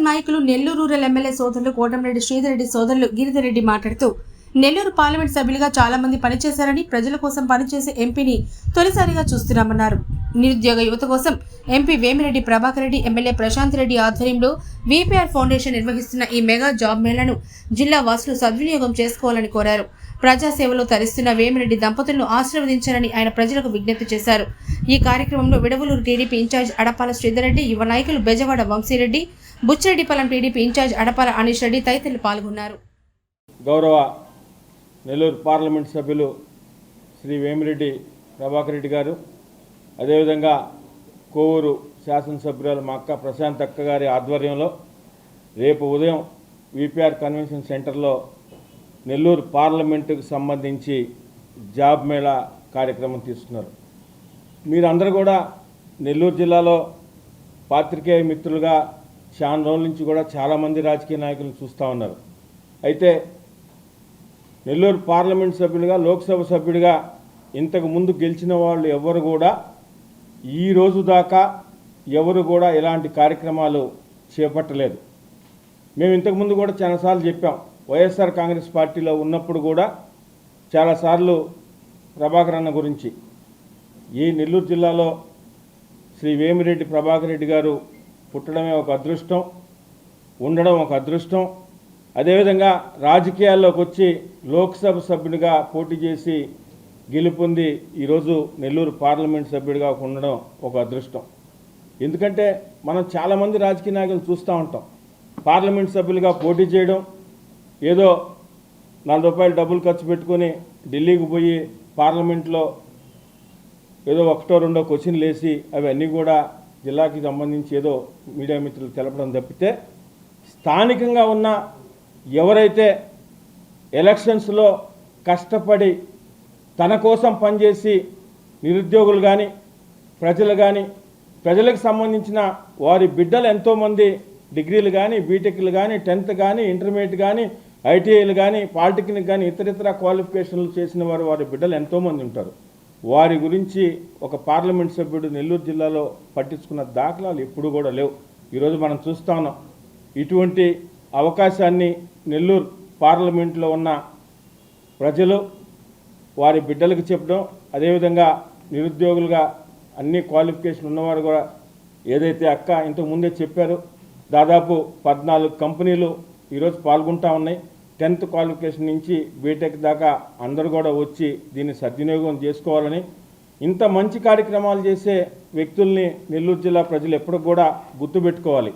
Senior నాయకులు Nellore rural MLA సోదరులు కోటంరెడ్డి శ్రీధర్ రెడ్డి సోదరులు గిరిధర్ రెడ్డి మాట్లాడుతూ నెల్లూరు పార్లమెంట్ సభ్యులుగా చాలా మంది పనిచేశారని ప్రజల కోసం పనిచేసే ఎంపీని తొలిసారిగా చూస్తున్నామన్నారు. నిరుద్యోగ యువత కోసం ఎంపీ వేమిరెడ్డి ప్రభాకర్ రెడ్డి ఎమ్మెల్యే ప్రశాంత్ రెడ్డి ఆధ్వర్యంలో వీపీఆర్ ఫౌండేషన్ నిర్వహిస్తున్న ఈ మెగా జాబ్ మేళాను జిల్లా వాసులు సద్వినియోగం చేసుకోవాలని కోరారు. ప్రజాసేవలో తరిస్తున్న వేమిరెడ్డి దంపతులను ఆశీర్వదించాలని ఆయన ప్రజలకు విజ్ఞప్తి చేశారు. ఈ కార్యక్రమంలో విడవలూరు టీడీపీ ఇన్ఛార్జ్ అడపాల శ్రీధర్ రెడ్డి, యువ నాయకులు బెజవాడ వంశీరెడ్డి, బుచ్చిరెడ్డిపాలెం టీడీపీ ఇన్ఛార్జ్ అడపాల అనీష్ రెడ్డి తదితరులు పాల్గొన్నారు. గౌరవ నెల్లూరు పార్లమెంట్ సభ్యులు శ్రీ వేమిరెడ్డి ప్రభాకర్ రెడ్డి గారు, అదేవిధంగా కోవూరు శాసనసభ్యురాలు మా అక్క ప్రశాంత్ అక్క గారి ఆధ్వర్యంలో రేపు ఉదయం వీపీఆర్ కన్వెన్షన్ సెంటర్లో నెల్లూరు పార్లమెంటుకు సంబంధించి జాబ్ మేళా కార్యక్రమం తీసుకున్నారు. మీరందరూ కూడా నెల్లూరు జిల్లాలో పాత్రికేయ మిత్రులుగా చాలా రోజుల నుంచి కూడా చాలామంది రాజకీయ నాయకులను చూస్తూ ఉన్నారు. అయితే నెల్లూరు పార్లమెంట్ సభ్యులుగా, లోక్సభ సభ్యుడిగా ఇంతకు ముందు గెలిచిన వాళ్ళు ఎవరు కూడా ఈ రోజు దాకా ఎవరు కూడా ఇలాంటి కార్యక్రమాలు చేపట్టలేదు. మేము ఇంతకుముందు కూడా చాలాసార్లు చెప్పాం. వైఎస్ఆర్ కాంగ్రెస్ పార్టీలో ఉన్నప్పుడు కూడా చాలాసార్లు ప్రభాకర్ అన్న గురించి ఈ నెల్లూరు జిల్లాలో శ్రీ వేమిరెడ్డి ప్రభాకర్ రెడ్డి గారు పుట్టడమే ఒక అదృష్టం, ఉండడం ఒక అదృష్టం. అదేవిధంగా రాజకీయాల్లోకి వచ్చి లోక్సభ సభ్యుడిగా పోటీ చేసి గెలుపొంది ఈరోజు నెల్లూరు పార్లమెంట్ సభ్యుడిగా ఉండడం ఒక అదృష్టం. ఎందుకంటే మనం చాలామంది రాజకీయ నాయకులు చూస్తూ ఉంటాం. పార్లమెంట్ సభ్యులుగా పోటీ చేయడం, ఏదో ₹4 డబ్బులు ఖర్చు పెట్టుకొని ఢిల్లీకి పోయి పార్లమెంట్లో ఏదో ఒకటో రెండో క్వశ్చన్లు వేసి అవన్నీ కూడా జిల్లాకి సంబంధించి ఏదో మీడియా మిత్రులు తెలపడం తప్పితే స్థానికంగా ఉన్న ఎవరైతే ఎలక్షన్స్లో కష్టపడి తన కోసం పనిచేసి నిరుద్యోగులు కానీ ప్రజలు కానీ ప్రజలకు సంబంధించిన వారి బిడ్డలు ఎంతోమంది డిగ్రీలు కానీ బీటెక్లు కానీ 10th కానీ ఇంటర్మీడియట్ కానీ ఐటీఐలు కానీ పాలిటెక్నిక్ కానీ ఇతరితర క్వాలిఫికేషన్లు చేసిన వారి బిడ్డలు ఎంతోమంది ఉంటారు. వారి గురించి ఒక పార్లమెంట్ సభ్యుడు నెల్లూరు జిల్లాలో పట్టించుకున్న దాఖలాలు ఎప్పుడు కూడా లేవు. ఈరోజు మనం చూస్తా ఉన్నాం. ఇటువంటి అవకాశాన్ని నెల్లూరు పార్లమెంట్లో ఉన్న ప్రజలు వారి బిడ్డలకు చెప్పడం, అదేవిధంగా నిరుద్యోగులుగా అన్ని క్వాలిఫికేషన్ ఉన్నవారు కూడా ఏదైతే అక్క ఇంతకు ముందే చెప్పారు, దాదాపు 14 కంపెనీలు ఈరోజు పాల్గొంటూ ఉన్నాయి. 10th క్వాలిఫికేషన్ నుంచి బీటెక్ దాకా అందరూ కూడా వచ్చి దీన్ని సద్వినియోగం చేసుకోవాలని, ఇంత మంచి కార్యక్రమాలు చేసే వ్యక్తుల్ని నెల్లూరు జిల్లా ప్రజలు ఎప్పటికి కూడా గుర్తుపెట్టుకోవాలి.